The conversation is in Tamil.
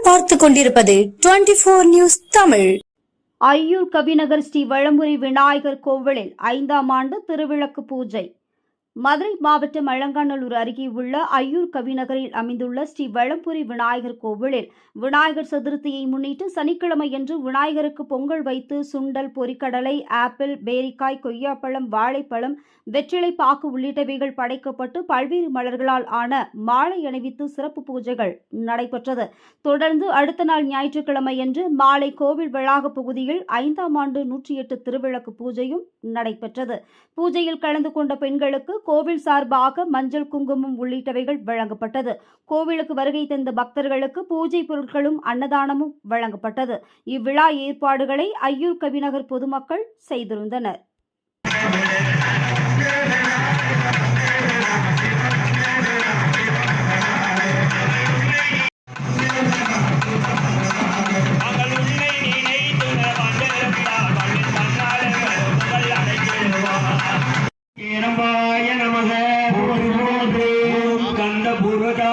நீங்கள் பார்த்துக் கொண்டிருப்பது 24 நியூஸ் தமிழ். ஐயூர் கவிநகர் ஸ்ரீ வளம்புரி விநாயகர் கோவிலில் 5ஆம் ஆண்டு திருவிளக்கு பூஜை. மதுரை மாவட்டம் அலங்காநல்லூர் அருகே உள்ள ஐயூர் கவிநகரில் அமைந்துள்ள ஸ்ரீ வளம்புரி விநாயகர் கோவிலில் விநாயகர் சதுர்த்தியை முன்னிட்டு சனிக்கிழமையன்று விநாயகருக்கு பொங்கல் வைத்து சுண்டல், பொரிக்கடலை, ஆப்பிள், பேரிக்காய், கொய்யாப்பழம், வாழைப்பழம், வெற்றிலை பாக்கு உள்ளிட்டவைகள் படைக்கப்பட்டு பல்வேறு மலர்களால் ஆன மாலை அணிவித்து சிறப்பு பூஜைகள் நடைபெற்றது. தொடர்ந்து அடுத்த நாள் ஞாயிற்றுக்கிழமையன்று மாலை கோவில் வளாக பகுதியில் 5ஆம் ஆண்டு 108 திருவிளக்கு பூஜையும் நடைபெற்றது. பூஜையில் கலந்து கொண்ட பெண்களுக்கு கோவில் சார்பாக மஞ்சள், குங்குமம் உள்ளிட்டவைகள் வழங்கப்பட்டது. கோவிலுக்கு வருகை தந்த பக்தர்களுக்கு பூஜை பொருட்களும் அன்னதானமும் வழங்கப்பட்டது. இவ்விழா ஏற்பாடுகளை ஐயூர் கவிநகர் பொதுமக்கள் செய்திருந்தனர். நமக கந்த பூர்வதா